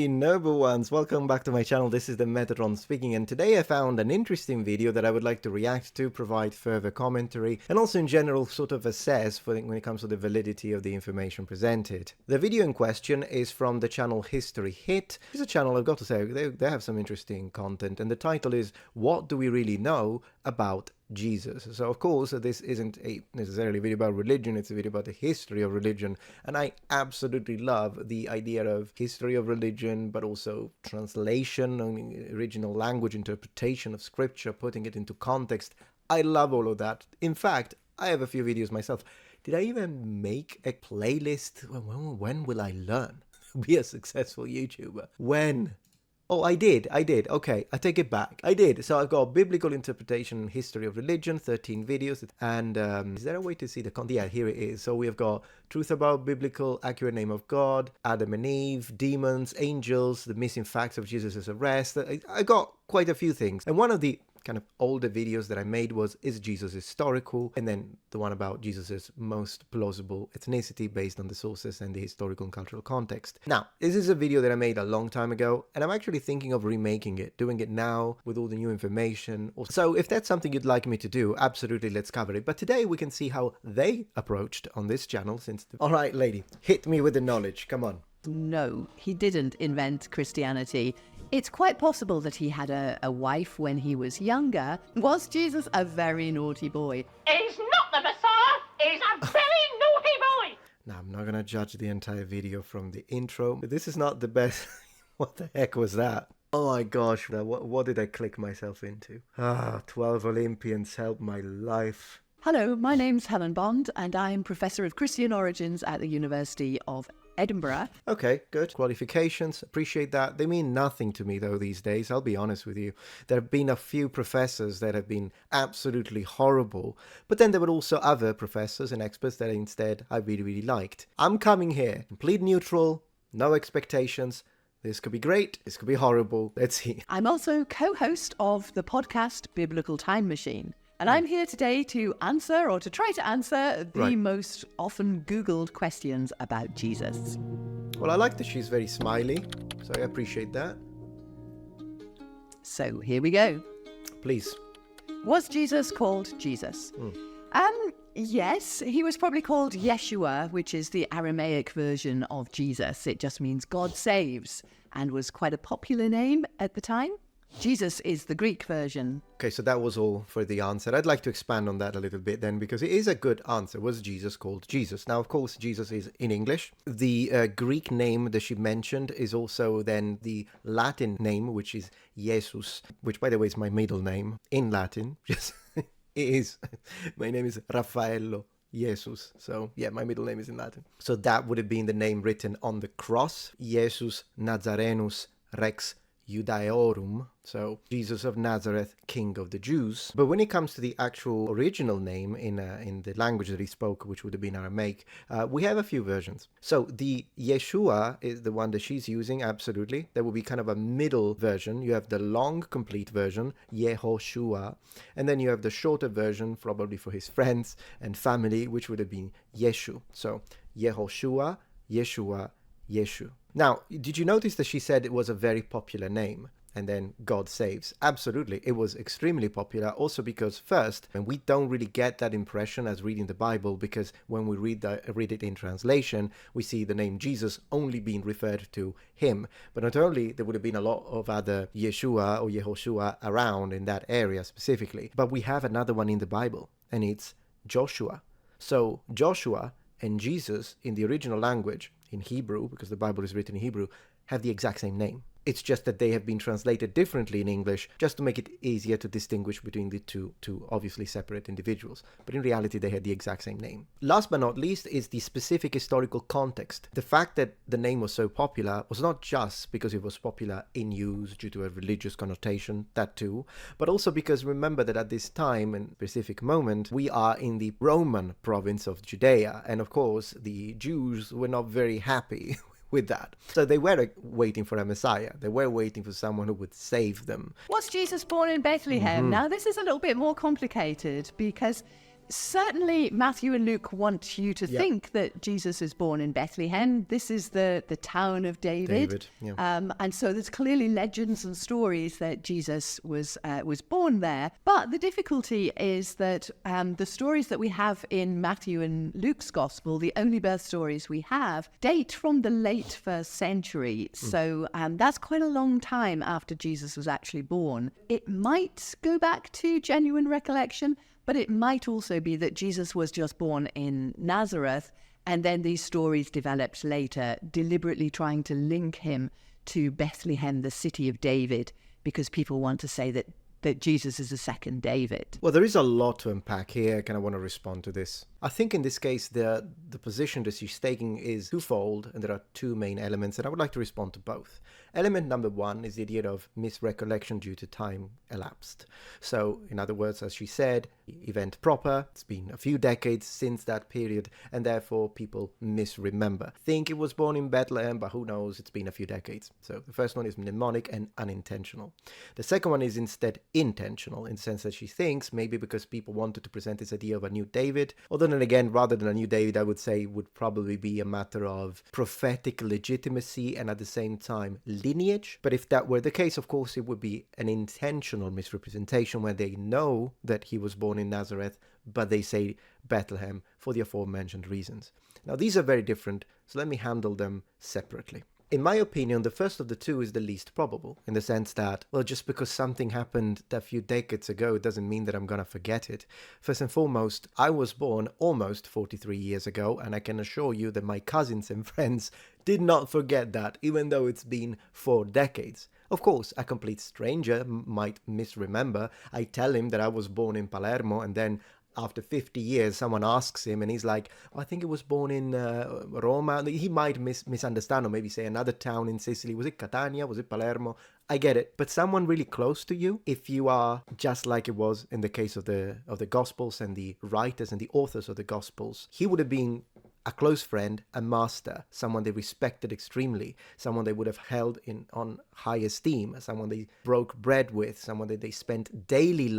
Hey, noble ones, welcome back to my channel. This is the Metatron speaking, and today I found an interesting video that I would like to react to, provide further commentary, and also in general sort of assess when it comes to the validity of the information presented. The video in question is from the channel History Hit. It's a channel, I've got to say, they have some interesting content, and the title is What Do We Really Know About Jesus? So of course this isn't necessarily a video about religion, it's a video about the history of religion, and I absolutely love the idea of history of religion, but also translation, original language interpretation of scripture, putting it into context. I love all of that. In fact, I have a few videos myself. Did I even make a playlist? When will I learn to be a successful YouTuber? When? Oh, I did. Okay, I take it back. I did. So I've got biblical interpretation and history of religion, 13 videos. And is there a way to see the content? Yeah, here it is. So we've got truth about biblical, accurate name of God, Adam and Eve, demons, angels, the missing facts of Jesus' arrest. I got quite a few things. And one of the kind of older videos that I made was, is Jesus historical? And then the one about Jesus's most plausible ethnicity based on the sources and the historical and cultural context. Now, this is a video that I made a long time ago, and I'm actually thinking of remaking it, doing it now with all the new information. So if that's something you'd like me to do, absolutely, let's cover it. But today we can see how they approached on this channel since... All right, lady, hit me with the knowledge. Come on. No, he didn't invent Christianity. It's quite possible that he had a wife when he was younger. Was Jesus a very naughty boy? He's not the Messiah, he's a very naughty boy! Now, I'm not going to judge the entire video from the intro. This is not the best... What the heck was that? Oh my gosh, what did I click myself into? 12 Olympians helped my life. Hello, my name's Helen Bond, and I'm Professor of Christian Origins at the University of Edinburgh. Okay, good. Qualifications, appreciate that. They mean nothing to me though these days, I'll be honest with you. There have been a few professors that have been absolutely horrible, but then there were also other professors and experts that instead I really liked. I'm coming here, complete neutral, no expectations. This could be great, this could be horrible, let's see. I'm also co-host of the podcast Biblical Time Machine. And I'm here today to answer, or to try to answer, the most often Googled questions about Jesus. Well, I like that she's very smiley, so I appreciate that. So here we go. Please. Was Jesus called Jesus? Yes, he was probably called Yeshua, which is the Aramaic version of Jesus. It just means God saves, and was quite a popular name at the time. Jesus is the Greek version. Okay, so that was all for the answer. I'd like to expand on that a little bit then, because it is a good answer. Was Jesus called Jesus? Now, of course, Jesus is in English. The Greek name that she mentioned is also then the Latin name, which is Jesus, which, by the way, is my middle name in Latin. Yes, it is. My name is Raffaello Jesus. So, yeah, my middle name is in Latin. So that would have been the name written on the cross. Jesus Nazarenus Rex Judaeorum, so Jesus of Nazareth, King of the Jews. But when it comes to the actual original name in the language that he spoke, which would have been Aramaic, we have a few versions. So the Yeshua is the one that she's using, absolutely. There will be kind of a middle version. You have the long, complete version, Yehoshua, and then you have the shorter version, probably for his friends and family, which would have been Yeshu. So Yehoshua, Yeshua, Yeshu. Now, did you notice that she said it was a very popular name? And then God saves. Absolutely, it was extremely popular. Also because first, and we don't really get that impression as reading the Bible, because when we read it in translation, we see the name Jesus only being referred to him. But not only, there would have been a lot of other Yeshua or Yehoshua around in that area specifically, but we have another one in the Bible, and it's Joshua. So Joshua and Jesus in the original language, in Hebrew, because the Bible is written in Hebrew, have the exact same name. It's just that they have been translated differently in English, just to make it easier to distinguish between the two obviously separate individuals. But in reality, they had the exact same name. Last but not least is the specific historical context. The fact that the name was so popular was not just because it was popular in use due to a religious connotation, that too, but also because remember that at this time and specific moment, we are in the Roman province of Judea. And of course, the Jews were not very happy with that. So they were waiting for a Messiah. They were waiting for someone who would save them. Was Jesus born in Bethlehem? Now, this is a little bit more complicated because certainly Matthew and Luke want you to think that Jesus is born in Bethlehem. This is the town of David. And so there's clearly legends and stories that Jesus was born there. But the difficulty is that the stories that we have in Matthew and Luke's gospel, the only birth stories we have, date from the late 1st century. So that's quite a long time after Jesus was actually born. It might go back to genuine recollection, but it might also be that Jesus was just born in Nazareth, and then these stories developed later, deliberately trying to link him to Bethlehem, the city of David, because people want to say that Jesus is the second David. Well, there is a lot to unpack here, and I want to respond to this. I think in this case, the position that she's taking is twofold, and there are two main elements, and I would like to respond to both. Element number one is the idea of misrecollection due to time elapsed. So, in other words, as she said, event proper, it's been a few decades since that period, and therefore people misremember. Think it was born in Bethlehem, but who knows, it's been a few decades. So the first one is mnemonic and unintentional. The second one is instead intentional, in the sense that she thinks maybe because people wanted to present this idea of a new David, although then again, rather than a new David, I would say would probably be a matter of prophetic legitimacy and at the same time lineage. But if that were the case, of course, it would be an intentional misrepresentation where they know that he was born in Nazareth, but they say Bethlehem for the aforementioned reasons. Now, these are very different, so let me handle them separately. In my opinion, the first of the two is the least probable, in the sense that, well, just because something happened a few decades ago doesn't mean that I'm going to forget it. First and foremost, I was born almost 43 years ago, and I can assure you that my cousins and friends did not forget that, even though it's been 4 decades. Of course, a complete stranger might misremember. I tell him that I was born in Palermo, and then after 50 years, someone asks him and he's like, I think it was born in Roma. He might misunderstand or maybe say another town in Sicily. Was it Catania? Was it Palermo? I get it. But someone really close to you, if you are just like it was in the case of the Gospels and the writers and the authors of the Gospels, he would have been a close friend, a master, someone they respected extremely, someone they would have held on high esteem, someone they broke bread with, someone that they spent daily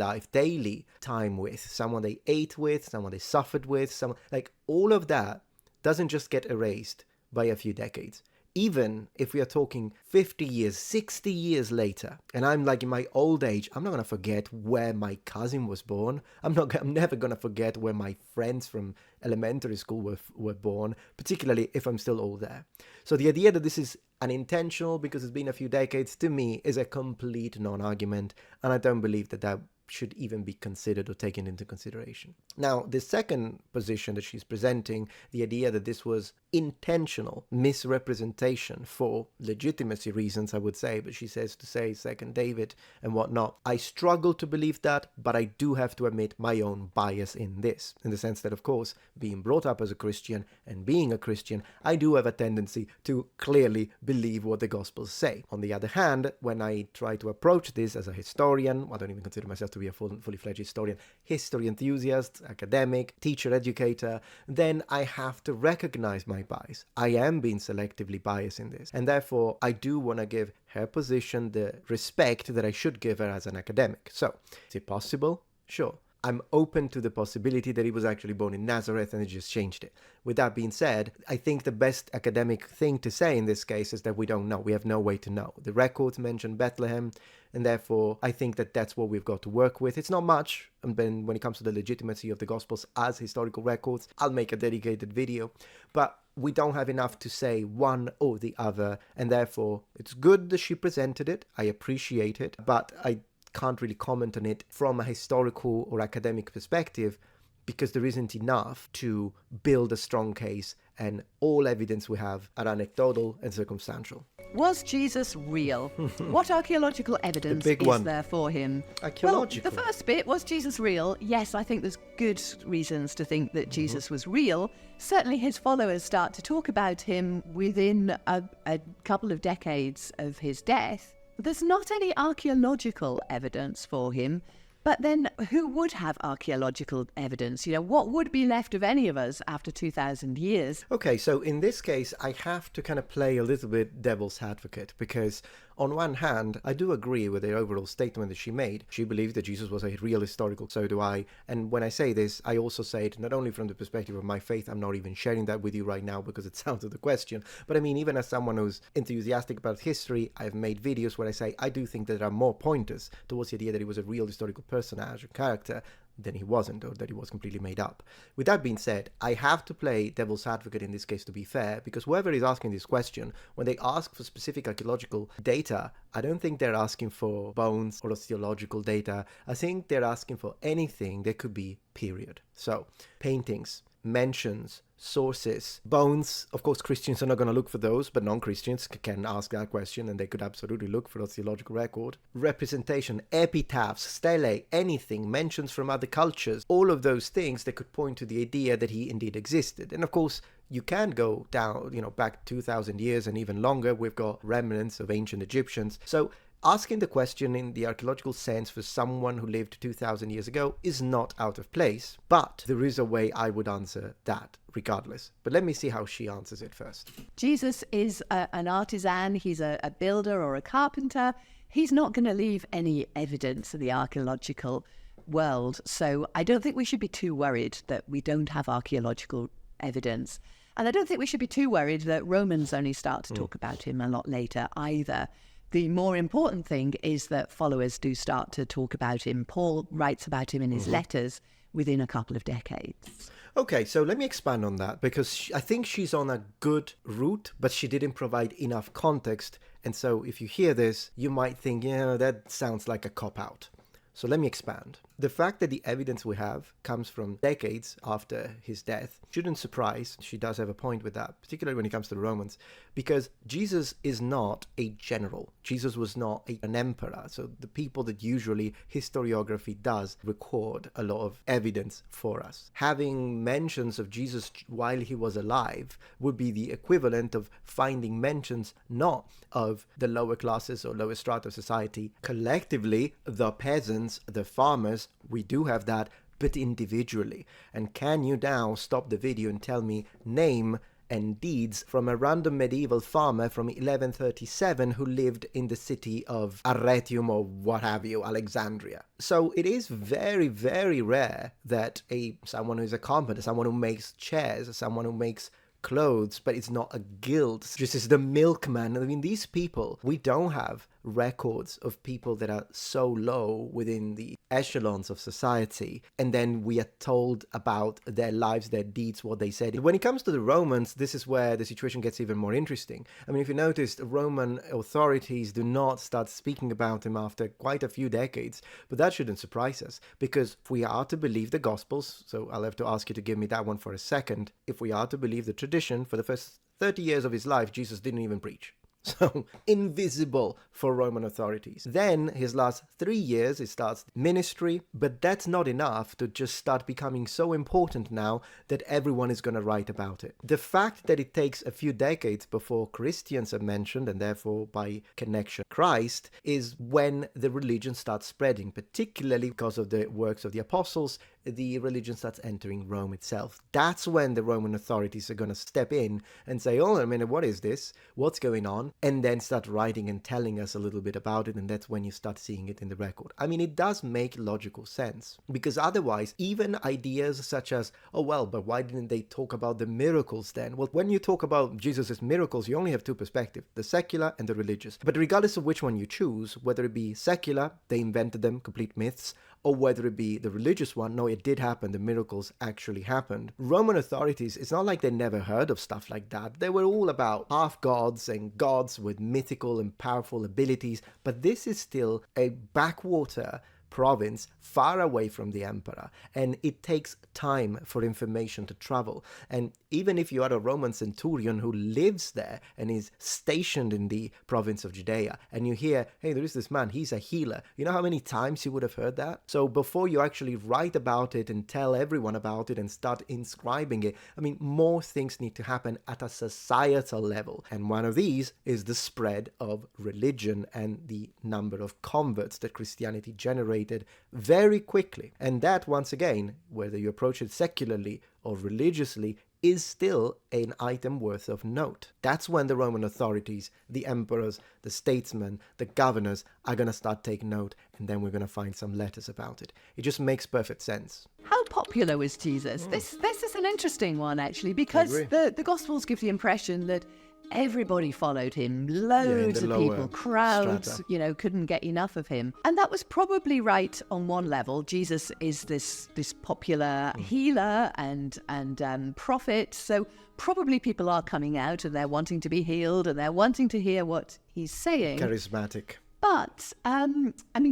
time with, someone they ate with, someone they suffered with, someone like all of that doesn't just get erased by a few decades. Even if we are talking 50 years, 60 years later, and I'm like in my old age, I'm not going to forget where my cousin was born. I'm never going to forget where my friends from elementary school were born, particularly if I'm still all there. So the idea that this is unintentional because it's been a few decades, to me, is a complete non-argument, and I don't believe that should even be considered or taken into consideration. Now, the second position that she's presenting, the idea that this was intentional misrepresentation for legitimacy reasons, I would say, but she says to say second David and whatnot. I struggle to believe that, but I do have to admit my own bias in this, in the sense that, of course, being brought up as a Christian and being a Christian, I do have a tendency to clearly believe what the Gospels say. On the other hand, when I try to approach this as a historian, I don't even consider myself to be a fully fledged historian, history enthusiast, academic, teacher, educator, then I have to recognize my bias. I am being selectively biased in this, and therefore I do want to give her position the respect that I should give her as an academic. So, is it possible? Sure. I'm open to the possibility that he was actually born in Nazareth and he just changed it. With that being said, I think the best academic thing to say in this case is that we don't know. We have no way to know. The records mention Bethlehem, and therefore I think that that's what we've got to work with. It's not much, and then when it comes to the legitimacy of the Gospels as historical records, I'll make a dedicated video. But we don't have enough to say one or the other, and therefore it's good that she presented it. I appreciate it, but I can't really comment on it from a historical or academic perspective because there isn't enough to build a strong case, and all evidence we have are anecdotal and circumstantial. Was Jesus real? What archaeological evidence is there for him? Archaeological? Well, the first bit, was Jesus real? Yes, I think there's good reasons to think that Jesus was real. Certainly his followers start to talk about him within a couple of decades of his death. There's not any archaeological evidence for him, But then who would have archaeological evidence? What would be left of any of us after 2,000 years? Okay, so in this case, I have to kind of play a little bit devil's advocate because on one hand, I do agree with the overall statement that she made. She believed that Jesus was a real historical, so do I. And when I say this, I also say it not only from the perspective of my faith, I'm not even sharing that with you right now because it's out of the question, but I mean, even as someone who's enthusiastic about history, I've made videos where I say I do think that there are more pointers towards the idea that he was a real historical personage or character than he wasn't, or that he was completely made up. With that being said, I have to play devil's advocate in this case to be fair, because whoever is asking this question, when they ask for specific archaeological data, I don't think they're asking for bones or osteological data. I think they're asking for anything that could be period. So, paintings, mentions, sources, bones. Of course, Christians are not going to look for those, but non-Christians can ask that question and they could absolutely look for osteological record. Representation, epitaphs, stelae, anything, mentions from other cultures, all of those things that could point to the idea that he indeed existed. And of course, you can go down, back 2,000 years and even longer. We've got remnants of ancient Egyptians. So asking the question in the archaeological sense for someone who lived 2,000 years ago is not out of place, but there is a way I would answer that regardless. But let me see how she answers it first. Jesus is an artisan, he's a builder or a carpenter. He's not going to leave any evidence of the archaeological world, so I don't think we should be too worried that we don't have archaeological evidence. And I don't think we should be too worried that Romans only start to talk about him a lot later either. The more important thing is that followers do start to talk about him. Paul writes about him in his letters within a couple of decades. Okay, so let me expand on that because I think she's on a good route, but she didn't provide enough context. And so if you hear this, you might think, that sounds like a cop-out. So let me expand. The fact that the evidence we have comes from decades after his death shouldn't surprise. She does have a point with that, particularly when it comes to the Romans, because Jesus is not a general. Jesus was not an emperor. So the people that usually historiography does record a lot of evidence for us. Having mentions of Jesus while he was alive would be the equivalent of finding mentions not of the lower classes or lower strata of society. Collectively, the peasants, the farmers, we do have that, but individually. And can you now stop the video and tell me name and deeds from a random medieval farmer from 1137 who lived in the city of Arretium or what have you, Alexandria? So it is very, very rare that someone who is a carpenter, someone who makes chairs, someone who makes clothes, but it's not a guild, just as the milkman. I mean, these people, we don't have records of people that are so low within the echelons of society, and then we are told about their lives, their deeds, what they said. When it comes to the Romans, this is where the situation gets even more interesting. I mean, if you noticed, Roman authorities do not start speaking about him after quite a few decades, but that shouldn't surprise us, because if we are to believe the Gospels, so I'll have to ask you to give me that one for a second, if we are to believe the tradition, for the first 30 years of his life, Jesus didn't even preach. So invisible for Roman authorities. Then his last 3 years, he starts ministry, but that's not enough to just start becoming so important now that everyone is going to write about it. The fact that it takes a few decades before Christians are mentioned, and therefore by connection Christ, is when the religion starts spreading, particularly because of the works of the apostles. The religion starts entering Rome itself. That's when the Roman authorities are going to step in and say, oh, a minute, what is this? What's going on? And then start writing and telling us a little bit about it, and that's when you start seeing it in the record. I mean, it does make logical sense, because otherwise, even ideas such as, oh, well, but why didn't they talk about the miracles then? Well, when you talk about Jesus' miracles, you only have two perspectives, the secular and the religious. But regardless of which one you choose, whether it be secular, they invented them, complete myths, or whether it be the religious one, no, it did happen, the miracles actually happened. Roman authorities, it's not like they never heard of stuff like that. They were all about half-gods and gods with mythical and powerful abilities, but this is still a backwater province far away from the emperor, and it takes time for information to travel. And even if you are a Roman centurion who lives there and is stationed in the province of Judea, and you hear, hey, there is this man, he's a healer, you know how many times you would have heard that? So before you actually write about it and tell everyone about it and start inscribing it, I mean, more things need to happen at a societal level, and one of these is the spread of religion and the number of converts that Christianity generated circulated very quickly. And that, once again, whether you approach it secularly or religiously, is still an item worth of note. That's when the Roman authorities, the emperors, the statesmen, the governors are going to start taking note, and then we're going to find some letters about it. It just makes perfect sense. How popular was Jesus? This is an interesting one, actually, because the Gospels give the impression that everybody followed him. Loads of people, crowds, strata. Couldn't get enough of him. And that was probably right on one level. Jesus is this popular healer and prophet. So probably people are coming out and they're wanting to be healed and they're wanting to hear what he's saying. Charismatic. But,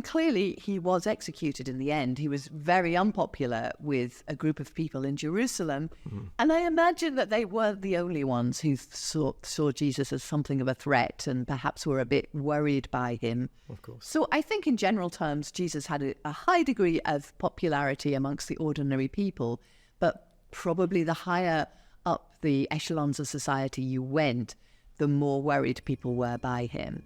clearly he was executed in the end. He was very unpopular with a group of people in Jerusalem. And I imagine that they weren't the only ones who saw Jesus as something of a threat and perhaps were a bit worried by him. Of course. So I think in general terms, Jesus had a high degree of popularity amongst the ordinary people, but probably the higher up the echelons of society you went, the more worried people were by him.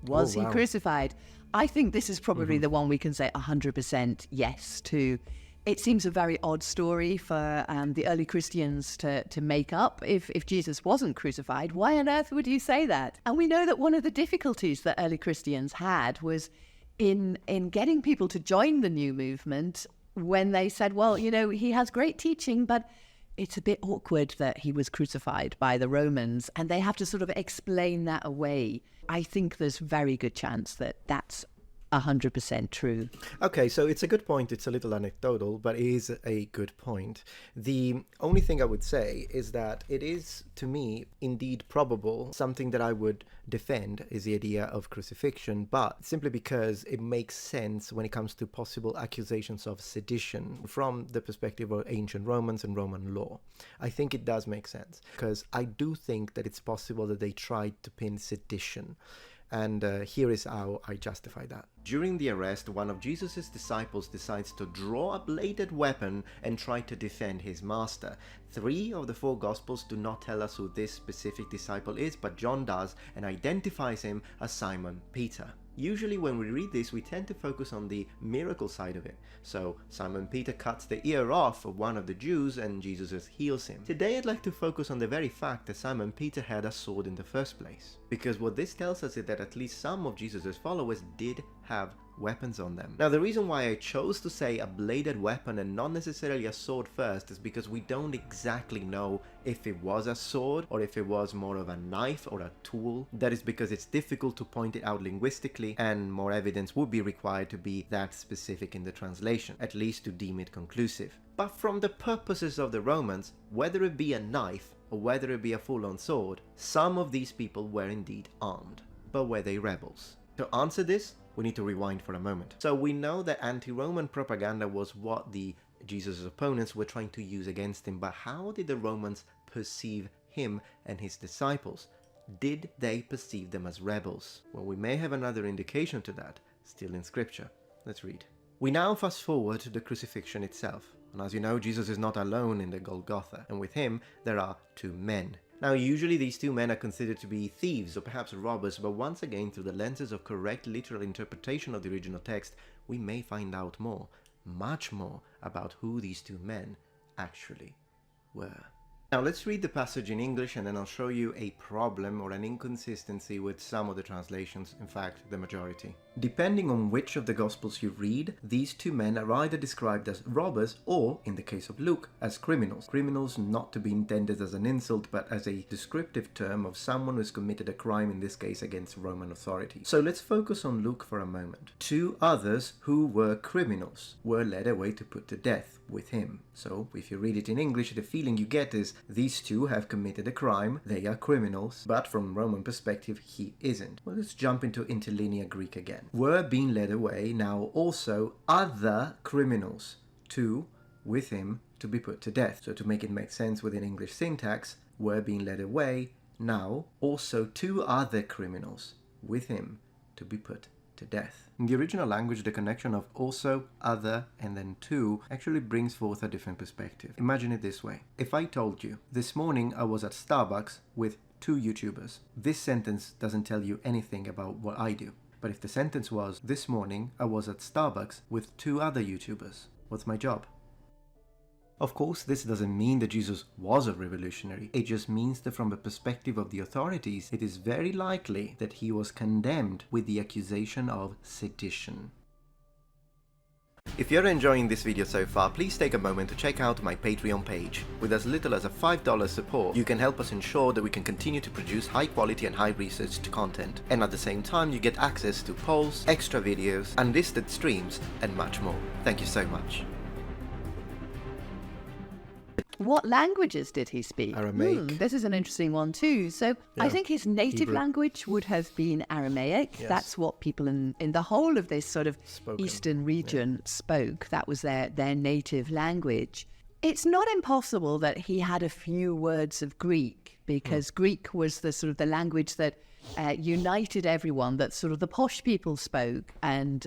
Was he crucified? I think this is probably the one we can say 100% yes to. It seems a very odd story for the early Christians to make up. If Jesus wasn't crucified, why on earth would you say that? And we know that one of the difficulties that early Christians had was in getting people to join the new movement when they said, well, he has great teaching, but it's a bit awkward that he was crucified by the Romans, and they have to sort of explain that away. I think there's very good chance that that's 100% true. Okay, so it's a good point. It's a little anecdotal, but it is a good point. The only thing I would say is that it is, to me, indeed probable. Something that I would defend is the idea of crucifixion, but simply because it makes sense when it comes to possible accusations of sedition from the perspective of ancient Romans and Roman law. I think it does make sense, because I do think that it's possible that they tried to pin sedition. And here is how I justify that. During the arrest, one of Jesus' disciples decides to draw a bladed weapon and try to defend his master. 3 of the 4 Gospels do not tell us who this specific disciple is, but John does and identifies him as Simon Peter. Usually when we read this, we tend to focus on the miracle side of it. So Simon Peter cuts the ear off of one of the Jews and Jesus heals him. Today I'd like to focus on the very fact that Simon Peter had a sword in the first place. Because what this tells us is that at least some of Jesus' followers did have weapons on them. Now the reason why I chose to say a bladed weapon and not necessarily a sword first is because we don't exactly know if it was a sword or if it was more of a knife or a tool. That is because it's difficult to point it out linguistically, and more evidence would be required to be that specific in the translation, at least to deem it conclusive. But from the purposes of the Romans, whether it be a knife or whether it be a full-on sword, some of these people were indeed armed. But were they rebels? To answer this, we need to rewind for a moment. So we know that anti-Roman propaganda was what the Jesus' opponents were trying to use against him, but how did the Romans perceive him and his disciples? Did they perceive them as rebels? Well, we may have another indication to that, still in scripture. Let's read. We now fast forward to the crucifixion itself. And as you know, Jesus is not alone in the Golgotha, and with him there are 2 men. Now, usually these 2 men are considered to be thieves or perhaps robbers, but once again, through the lenses of correct literal interpretation of the original text, we may find out more, much more, about who these 2 men actually were. Now let's read the passage in English and then I'll show you a problem or an inconsistency with some of the translations, in fact the majority. Depending on which of the Gospels you read, these 2 men are either described as robbers or, in the case of Luke, as criminals. Criminals not to be intended as an insult but as a descriptive term of someone who has committed a crime, in this case against Roman authority. So let's focus on Luke for a moment. 2 others who were criminals were led away to put to death with him. So if you read it in English, the feeling you get is these 2 have committed a crime, they are criminals, but from Roman perspective he isn't. Well, let's jump into interlinear Greek again. Were being led away now also other criminals, 2 with him to be put to death. So to make it make sense within English syntax, were being led away now also 2 other criminals with him to be put to death. In the original language, the connection of also, other, and then 2 actually brings forth a different perspective. Imagine it this way. If I told you, this morning I was at Starbucks with 2 YouTubers, this sentence doesn't tell you anything about what I do. But if the sentence was, this morning I was at Starbucks with 2 other YouTubers, what's my job? Of course, this doesn't mean that Jesus was a revolutionary. It just means that from the perspective of the authorities, it is very likely that he was condemned with the accusation of sedition. If you're enjoying this video so far, please take a moment to check out my Patreon page. With as little as a $5 support, you can help us ensure that we can continue to produce high quality and high researched content. And at the same time, you get access to polls, extra videos, unlisted streams, and much more. Thank you so much. What languages did he speak? Aramaic. This is an interesting one too. So I think his native Hebrew. language would have been Aramaic. Yes. That's what people in the whole of this sort of Spoken. eastern region spoke. That was their native language. It's not impossible that he had a few words of Greek, because Greek was the sort of the language that united everyone, that sort of the posh people spoke, and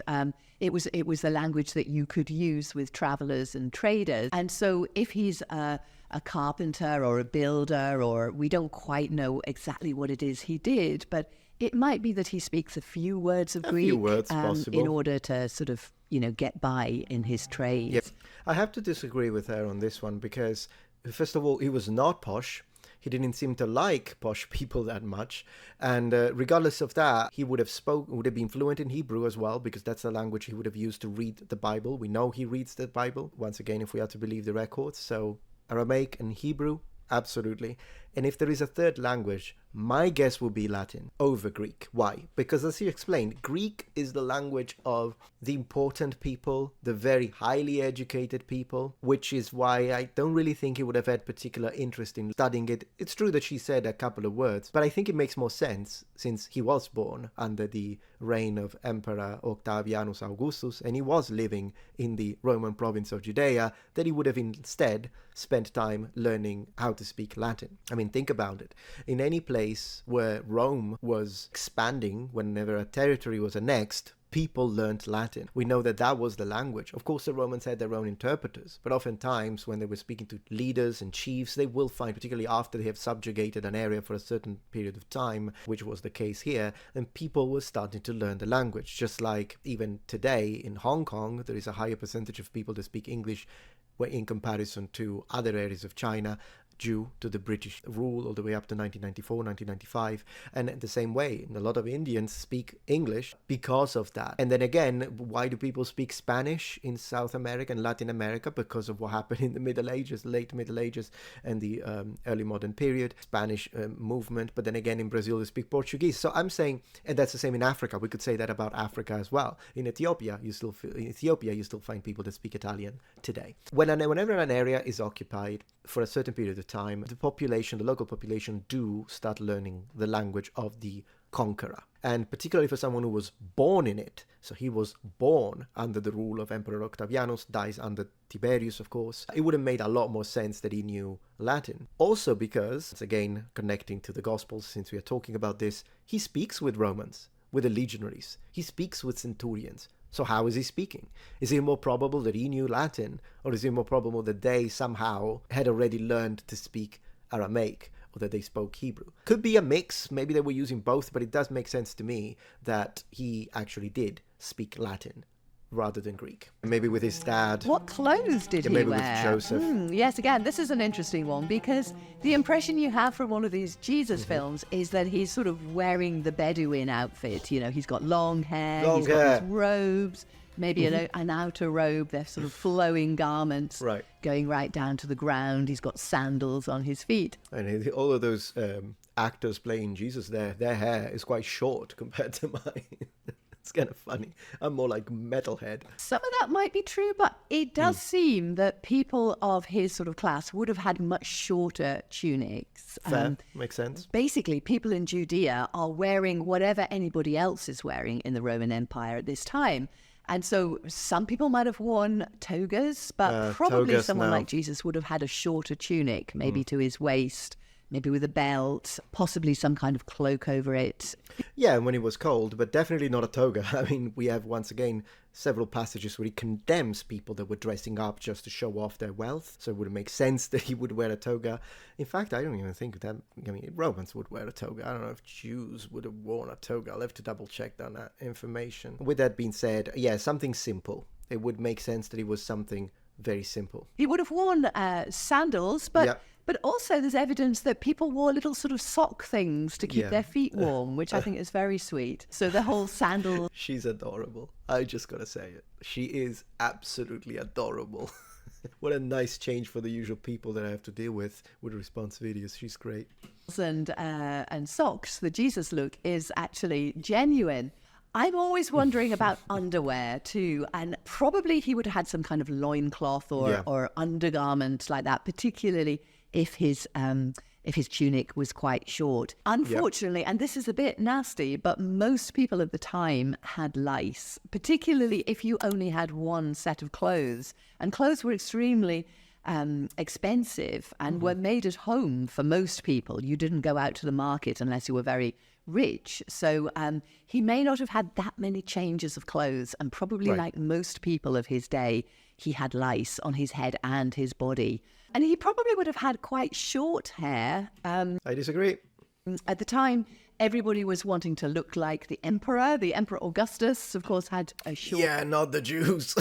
it was the language that you could use with travelers and traders. And so if he's a carpenter or a builder, or we don't quite know exactly what it is he did, but it might be that he speaks a few words of Greek few words, possible. in order to sort of, get by in his trade. Yep. I have to disagree with her on this one, because first of all, he was not posh. He didn't seem to like posh people that much, and regardless of that, he would have been fluent in Hebrew as well, because that's the language he would have used to read the Bible. We know he reads the Bible, once again, if we are to believe the records. So Aramaic and Hebrew, absolutely. And if there is a third language, my guess will be Latin over Greek. Why? Because as you explained, Greek is the language of the important people, the very highly educated people, which is why I don't really think he would have had particular interest in studying it. It's true that she said a couple of words, but I think it makes more sense since he was born under the reign of Emperor Octavianus Augustus, and he was living in the Roman province of Judea, that he would have instead spent time learning how to speak Latin. I mean, think about it. In any place where Rome was expanding, whenever a territory was annexed, people learned Latin. We know that that was the language. Of course, the Romans had their own interpreters, but oftentimes when they were speaking to leaders and chiefs, they will find, particularly after they have subjugated an area for a certain period of time, which was the case here, and people were starting to learn the language. Just like even today in Hong Kong, there is a higher percentage of people that speak English in comparison to other areas of China, due to the British rule all the way up to 1994, 1995. And in the same way, a lot of Indians speak English because of that. And then again, why do people speak Spanish in South America and Latin America? Because of what happened in the Middle Ages, late Middle Ages, and the early modern period, Spanish movement. But then again, in Brazil, they speak Portuguese. So I'm saying, and that's the same in Africa. We could say that about Africa as well. In Ethiopia, you still find people that speak Italian today. Whenever an area is occupied for a certain period of time, the local population do start learning the language of the conqueror. And particularly for someone who was born in it, so he was born under the rule of Emperor Octavianus, dies under Tiberius, of course, it would have made a lot more sense that he knew Latin. Also because, again, connecting to the Gospels, since we are talking about this, he speaks with Romans, with the legionaries. He speaks with centurions. So how is he speaking? Is it more probable that he knew Latin, or is it more probable that they somehow had already learned to speak Aramaic, or that they spoke Hebrew? Could be a mix. Maybe they were using both, but it does make sense to me that he actually did speak Latin rather than Greek. Maybe with his dad. What clothes did he maybe wear? with Joseph. Yes, again, this is an interesting one, because the impression you have from one of these Jesus films is that he's sort of wearing the Bedouin outfit. He's got long hair, got his robes, maybe an outer robe. They're sort of flowing garments, Right. going right down to the ground. He's got sandals on his feet. And all of those actors playing Jesus there, their hair is quite short compared to mine. It's kind of funny. I'm more like metalhead. Some of that might be true, but it does seem that people of his sort of class would have had much shorter tunics. Fair. Makes sense. Basically, people in Judea are wearing whatever anybody else is wearing in the Roman Empire at this time. And so some people might have worn togas, but probably togas, someone no. like Jesus would have had a shorter tunic, maybe to his waist, maybe with a belt, possibly some kind of cloak over it. Yeah, when it was cold, but definitely not a toga. I mean, we have once again several passages where he condemns people that were dressing up just to show off their wealth. So it would make sense that he would wear a toga. In fact, I don't even think that, I mean, Romans would wear a toga. I don't know if Jews would have worn a toga. I'll have to double check on that information. With that being said, yeah, something simple. It would make sense that it was something very simple. He would have worn sandals, but Yep. but also there's evidence that people wore little sort of sock things to keep Yeah. their feet warm, which I think is very sweet. So the whole sandal. She's adorable. I just gotta say it. She is absolutely adorable. What a nice change for the usual people that I have to deal with response videos. She's great. And socks, the Jesus look is actually genuine. I'm always wondering about underwear too, and probably he would have had some kind of loincloth or undergarment like that, particularly if his tunic was quite short. Unfortunately, and this is a bit nasty, but most people at the time had lice, particularly if you only had one set of clothes, and clothes were extremely expensive and were made at home for most people. You didn't go out to the market unless you were very rich. So he may not have had that many changes of clothes, and probably like most people of his day, he had lice on his head and his body. And he probably would have had quite short hair. I disagree. At the time, everybody was wanting to look like the emperor. The Emperor Augustus, of course, had a short... Yeah, not the Jews.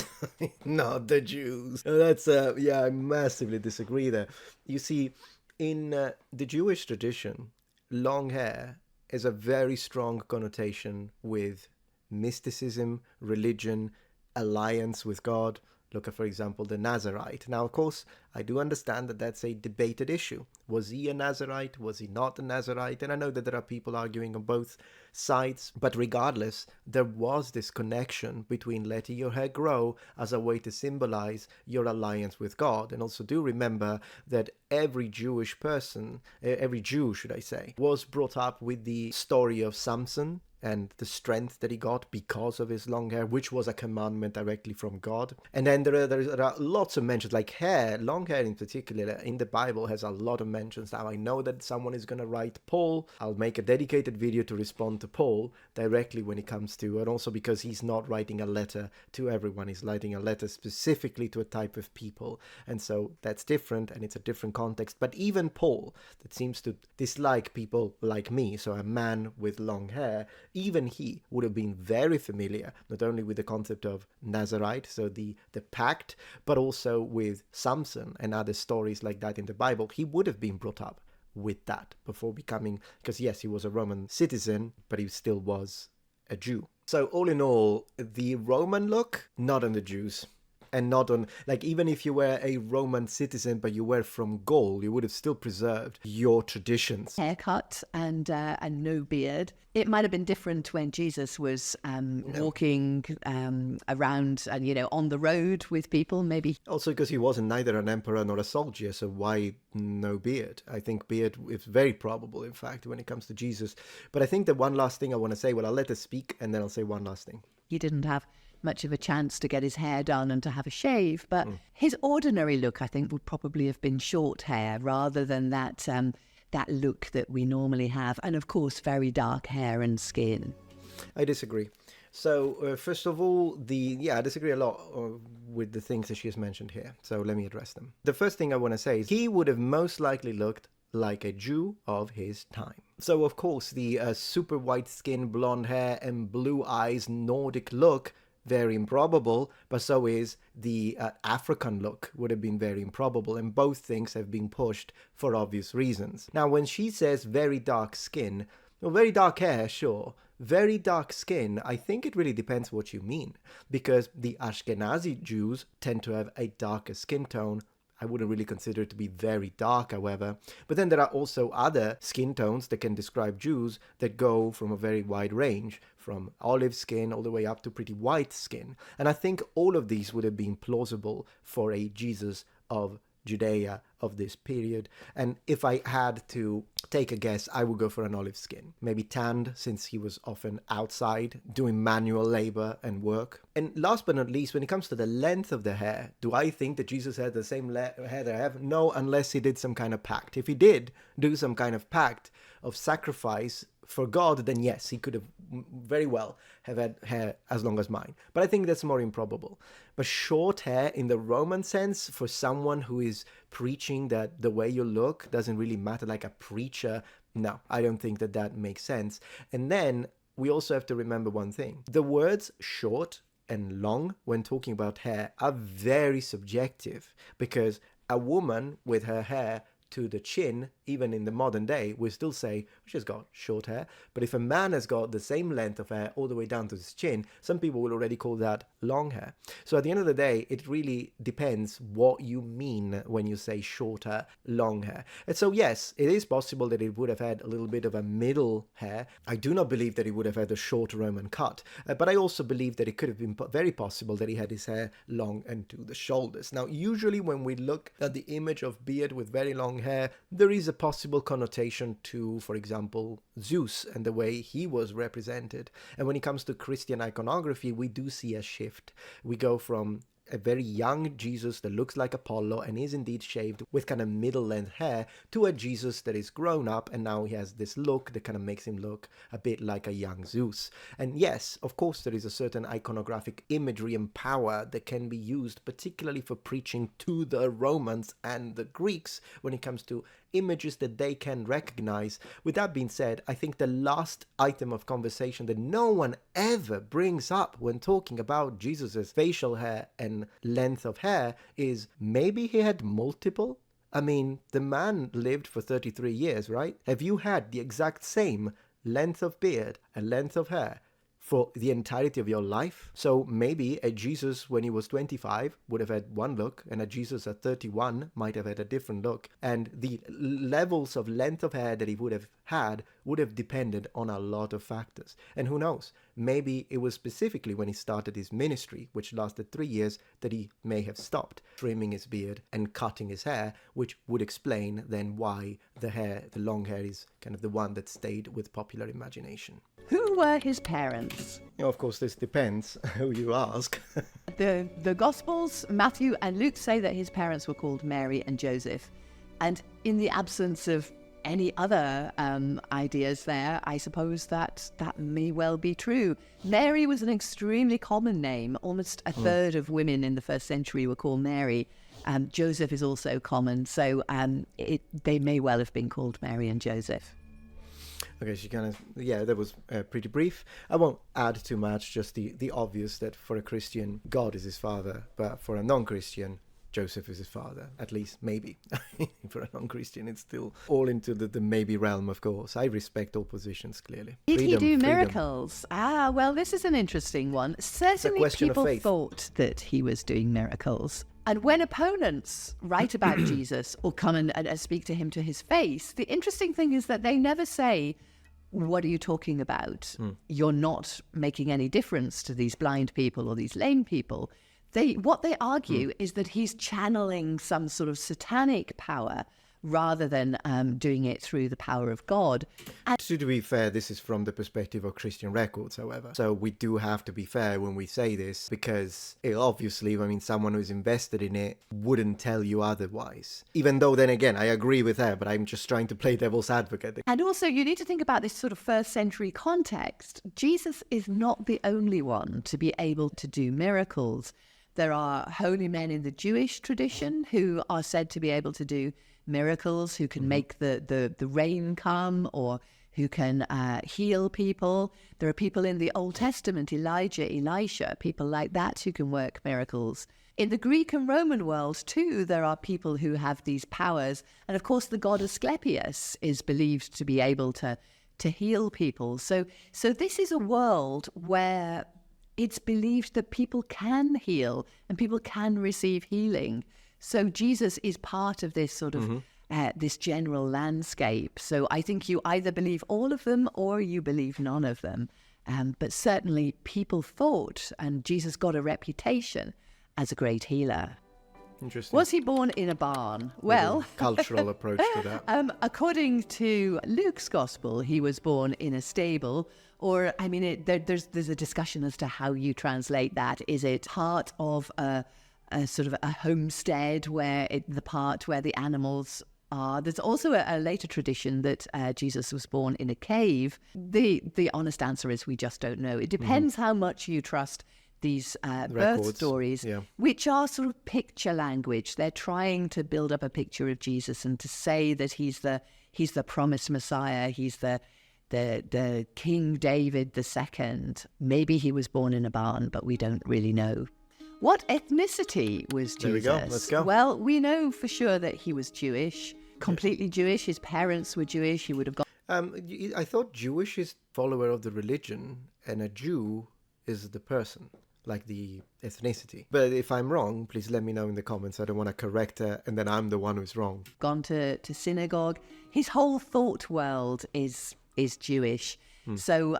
Not the Jews. That's, yeah, I massively disagree there. You see, in the Jewish tradition, long hair is a very strong connotation with mysticism, religion, alliance with God. Look at, for example, the Nazarite. Now, of course, I do understand that that's a debated issue. Was he a Nazarite? Was he not a Nazarite? And I know that there are people arguing on both sides. But regardless, there was this connection between letting your hair grow as a way to symbolize your alliance with God. And also do remember that every Jewish person, every Jew, should I say, was brought up with the story of Samson and the strength that he got because of his long hair, which was a commandment directly from God. And then there are lots of mentions, like hair, long hair in particular, in the Bible has a lot of mentions. Now, I know that someone is going to write Paul. I'll make a dedicated video to respond to Paul directly when it comes to, and also because he's not writing a letter to everyone. He's writing a letter specifically to a type of people. And so that's different, and it's a different context. But even Paul, that seems to dislike people like me, so a man with long hair, even he would have been very familiar, not only with the concept of Nazarite, so the pact, but also with Samson and other stories like that in the Bible. He would have been brought up with that before becoming, because yes, he was a Roman citizen, but he still was a Jew. So all in all, the Roman look, not on the Jews. And not on, like, even if you were a Roman citizen, but you were from Gaul, you would have still preserved your traditions. Haircut and no beard. It might have been different when Jesus was walking around and, you know, on the road with people, maybe. Also because he wasn't neither an emperor nor a soldier, so why no beard? I think beard is very probable, in fact, when it comes to Jesus. But I think the one last thing I want to say, well, I'll let her speak, and then I'll say one last thing. He didn't have much of a chance to get his hair done and to have a shave, but his ordinary look, I think, would probably have been short hair rather than that look that we normally have, and of course very dark hair and skin. I disagree. So first of all, I disagree a lot with the things that she has mentioned here, so let me address them. The first thing I want to say is he would have most likely looked like a Jew of his time. So of course the super white skin, blonde hair and blue eyes Nordic look, very improbable, but so is the African look would have been very improbable, and both things have been pushed for obvious reasons. Now, when she says very dark skin, well, very dark hair, sure. Very dark skin, I think it really depends what you mean, because the Ashkenazi Jews tend to have a darker skin tone. I wouldn't really consider it to be very dark, however. But then there are also other skin tones that can describe Jews that go from a very wide range, from olive skin all the way up to pretty white skin. And I think all of these would have been plausible for a Jesus of Judea of this period. And if I had to take a guess, I would go for an olive skin, maybe tanned, since he was often outside doing manual labor and work. And last but not least, when it comes to the length of the hair, do I think that Jesus had the same hair that I have? No, unless he did some kind of pact. If he did do some kind of pact of sacrifice for God, then yes, he could have very well have had hair as long as mine. But I think that's more improbable. But short hair in the Roman sense, for someone who is preaching that the way you look doesn't really matter, like a preacher, no, I don't think that that makes sense. And then we also have to remember one thing. The words short and long, when talking about hair, are very subjective, because a woman with her hair to the chin, even in the modern day, we still say she's got short hair. But if a man has got the same length of hair all the way down to his chin, some people will already call that long hair. So at the end of the day, it really depends what you mean when you say short hair, long hair. And so yes, it is possible that it would have had a little bit of a middle hair. I do not believe that he would have had a short Roman cut, but I also believe that it could have been very possible that he had his hair long and to the shoulders. Now, usually when we look at the image of beard with very long hair, there is a possible connotation to, for example, Zeus and the way he was represented. And when it comes to Christian iconography, we do see a shift. We go from a very young Jesus that looks like Apollo and is indeed shaved with kind of middle-length hair, to a Jesus that is grown up and now he has this look that kind of makes him look a bit like a young Zeus. And yes, of course, there is a certain iconographic imagery and power that can be used, particularly for preaching to the Romans and the Greeks when it comes to images that they can recognize. With that being said, I think the last item of conversation that no one ever brings up when talking about Jesus's facial hair and length of hair is maybe he had multiple. I mean, the man lived for 33 years, right? Have you had the exact same length of beard and length of hair for the entirety of your life? So maybe a Jesus when he was 25 would have had one look, and a Jesus at 31 might have had a different look. And the levels of length of hair that he would have had would have depended on a lot of factors. And who knows, maybe it was specifically when he started his ministry, which lasted 3 years, that he may have stopped trimming his beard and cutting his hair, which would explain then why the long hair is kind of the one that stayed with popular imagination. Who were his parents? You know, of course, this depends who you ask. The Gospels, Matthew and Luke, say that his parents were called Mary and Joseph. And in the absence of any other ideas there, I suppose that may well be true. Mary was an extremely common name. Almost a third of women in the first century were called Mary. Joseph is also common. So they may well have been called Mary and Joseph. Okay, that was pretty brief. I won't add too much, just the obvious that for a Christian, God is his father, but for a non-Christian, Joseph is his father, at least maybe. For a non-Christian, it's still all into the maybe realm, of course. I respect all positions, clearly. Did he do miracles? Well, this is an interesting one. Certainly people thought that he was doing miracles. And when opponents write about Jesus or come and speak to him to his face, the interesting thing is that they never say, what are you talking about? You're not making any difference to these blind people or these lame people. What they argue is that he's channeling some sort of satanic power rather than doing it through the power of God. And to be fair, this is from the perspective of Christian records, however. So we do have to be fair when we say this, because obviously, someone who's invested in it wouldn't tell you otherwise. Even though, then again, I agree with her, but I'm just trying to play devil's advocate. And also, you need to think about this sort of first century context. Jesus is not the only one to be able to do miracles. There are holy men in the Jewish tradition who are said to be able to do miracles, who can make the rain come, or who can heal people. There are people in the Old Testament, Elijah, Elisha, people like that who can work miracles. In the Greek and Roman world too, there are people who have these powers. And of course, the god Asclepius is believed to be able to heal people. So this is a world where it's believed that people can heal and people can receive healing. So Jesus is part of this sort of this general landscape. So I think you either believe all of them or you believe none of them. But certainly people thought, and Jesus got a reputation as a great healer. Interesting. Was he born in a barn? Well, Cultural approach to that. according to Luke's gospel, he was born in a stable. Or, I mean, there's a discussion as to how you translate that. Is it part of a sort of a homestead where the part where the animals are? There's also a later tradition that Jesus was born in a cave. The honest answer is we just don't know. It depends how much you trust these birth stories, which are sort of picture language. They're trying to build up a picture of Jesus and to say that he's the promised Messiah. He's the King David II. Maybe he was born in a barn, but we don't really know. What ethnicity was Jesus? There we go. Let's go. Well, we know for sure that he was Jewish, completely Jewish. His parents were Jewish. He would have got... I thought Jewish is follower of the religion, and a Jew is the person, like the ethnicity. But if I'm wrong, please let me know in the comments. I don't want to correct her, and then I'm the one who's wrong. Gone to synagogue. His whole thought world is Jewish. So,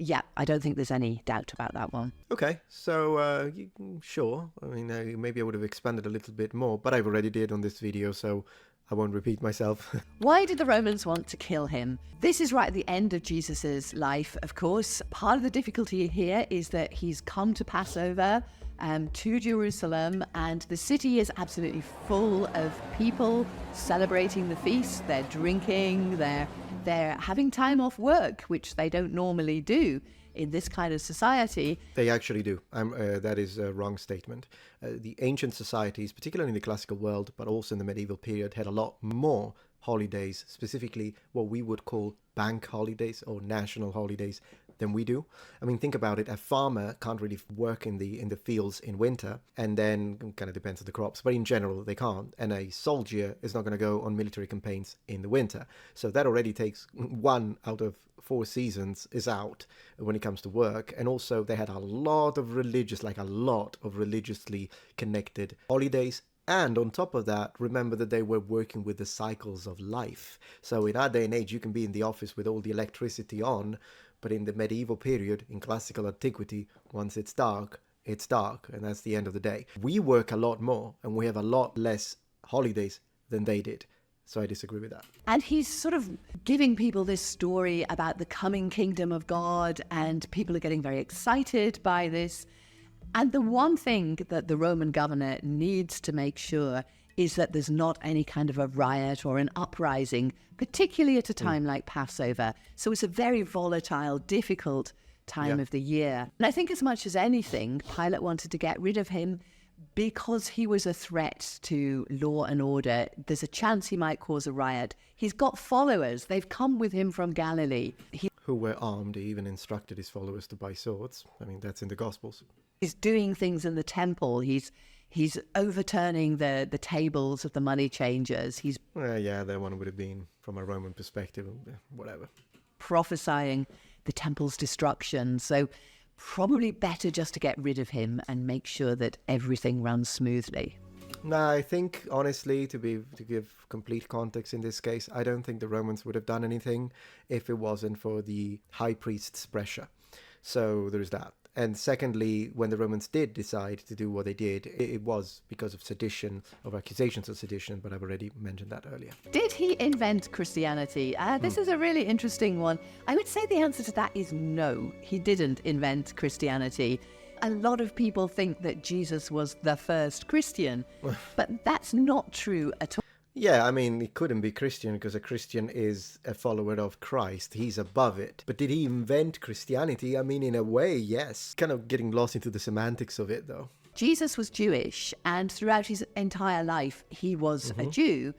yeah, I don't think there's any doubt about that one. Okay, so sure. I mean, maybe I would have expanded a little bit more, but I've already did on this video, so I won't repeat myself. Why did the Romans want to kill him? This is right at the end of Jesus's life, of course. Part of the difficulty here is that he's come to Passover to Jerusalem, and the city is absolutely full of people celebrating the feast. They're drinking, they're having time off work, which they don't normally do in this kind of society. They actually do. That is a wrong statement. The ancient societies, particularly in the classical world, but also in the medieval period, had a lot more holidays, specifically what we would call bank holidays or national holidays, than we do. I mean, think about it. A farmer can't really work in the fields in winter, and then kind of depends on the crops, but in general they can't. And a soldier is not going to go on military campaigns in the winter. So that already takes 1 out of 4 seasons is out when it comes to work. And also they had a lot of religiously connected holidays. And on top of that, remember that they were working with the cycles of life. So in our day and age, you can be in the office with all the electricity on, but in the medieval period, in classical antiquity, once it's dark, and that's the end of the day. We work a lot more, and we have a lot less holidays than they did. So I disagree with that. And he's sort of giving people this story about the coming kingdom of God, and people are getting very excited by this. And the one thing that the Roman governor needs to make sure is that there's not any kind of a riot or an uprising, particularly at a time like Passover. So it's a very volatile, difficult time of the year. And I think as much as anything, Pilate wanted to get rid of him because he was a threat to law and order. There's a chance he might cause a riot. He's got followers. They've come with him from Galilee. Who were armed. He even instructed his followers to buy swords. I mean, that's in the Gospels. He's doing things in the temple. He's overturning the tables of the money changers. He's that one would have been from a Roman perspective, whatever. Prophesying the temple's destruction. So probably better just to get rid of him and make sure that everything runs smoothly. No, I think, honestly, to give complete context in this case, I don't think the Romans would have done anything if it wasn't for the high priest's pressure. So there's that. And secondly, when the Romans did decide to do what they did, it was because of sedition, of accusations of sedition, but I've already mentioned that earlier. Did he invent Christianity? This is a really interesting one. I would say the answer to that is no, he didn't invent Christianity. A lot of people think that Jesus was the first Christian, but that's not true at all. Yeah, I mean, he couldn't be Christian because a Christian is a follower of Christ. He's above it. But did he invent Christianity? I mean, in a way, yes. Kind of getting lost into the semantics of it, though. Jesus was Jewish, and throughout his entire life, he was a Jew.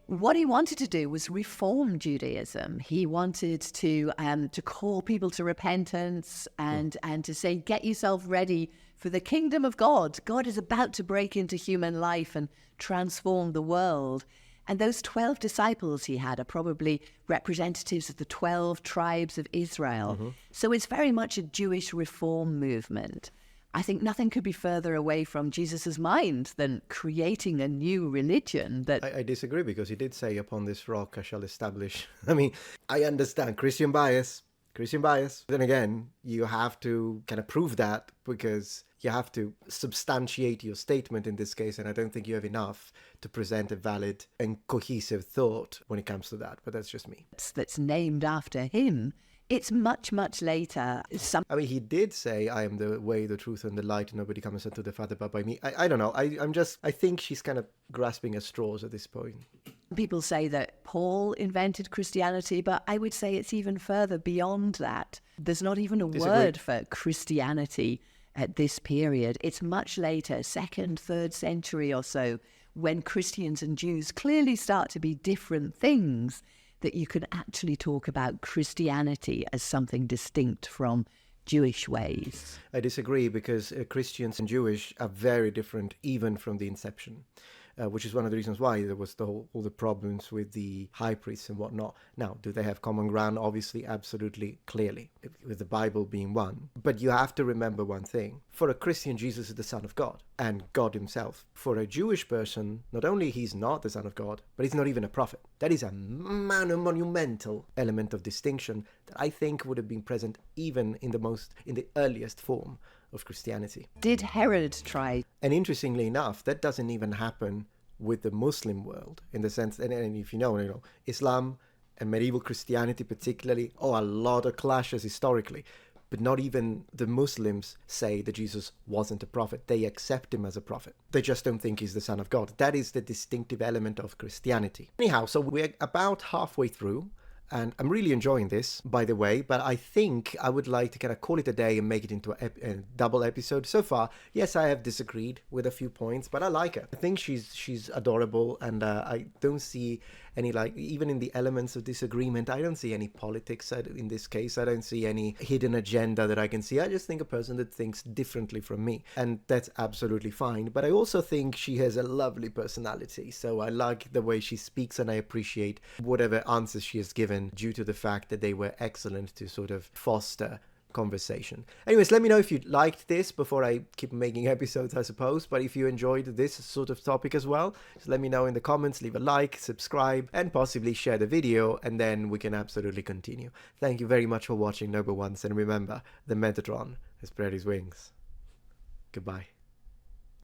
What he wanted to do was reform Judaism. He wanted to call people to repentance and to say, get yourself ready for the kingdom of God. God is about to break into human life and transform the world. And those 12 disciples he had are probably representatives of the 12 tribes of Israel. So it's very much a Jewish reform movement. I think nothing could be further away from Jesus's mind than creating a new religion. That I disagree, because he did say, upon this rock I shall establish. I mean, I understand Christian bias, Christian bias. Then again, you have to kind of prove that because you have to substantiate your statement in this case, and I don't think you have enough to present a valid and cohesive thought when it comes to that, but that's just me. That's named after him. It's much, much later. I mean, he did say, I am the way, the truth, and the light, and nobody comes unto the Father but by me. I don't know. I think she's kind of grasping at straws at this point. People say that Paul invented Christianity, but I would say it's even further beyond that. There's not even a word for Christianity at this period. It's much later, 2nd, 3rd century or so, when Christians and Jews clearly start to be different things, that you can actually talk about Christianity as something distinct from Jewish ways. I disagree, because Christians and Jewish are very different even from the inception. Which is one of the reasons why there was all the problems with the high priests and whatnot. Now, do they have common ground? Obviously, absolutely, clearly, with the Bible being one. But you have to remember one thing. For a Christian, Jesus is the Son of God and God himself. For a Jewish person, not only he's not the Son of God, but he's not even a prophet. That is a monumental element of distinction that I think would have been present even in the earliest form of Christianity. Did Herod try? And interestingly enough, that doesn't even happen with the Muslim world, in the sense that, and if you know, Islam and medieval Christianity particularly, a lot of clashes historically. But not even the Muslims say that Jesus wasn't a prophet. They accept him as a prophet. They just don't think he's the Son of God. That is the distinctive element of Christianity. Anyhow, so we're about halfway through. And I'm really enjoying this, by the way, but I think I would like to kind of call it a day and make it into a double episode. So far, yes, I have disagreed with a few points, but I like her. I think she's adorable, and I don't see any, even in the elements of disagreement, I don't see any politics in this case. I don't see any hidden agenda that I can see. I just think a person that thinks differently from me, and that's absolutely fine. But I also think she has a lovely personality, so I like the way she speaks, and I appreciate whatever answers she has given, due to the fact that they were excellent to sort of foster conversation. Anyways, let me know if you liked this before I keep making episodes, I suppose. But if you enjoyed this sort of topic as well, just let me know in the comments, leave a like, subscribe, and possibly share the video, and then we can absolutely continue. Thank you very much for watching, Noble Ones, and remember, the Metatron has spread his wings. Goodbye.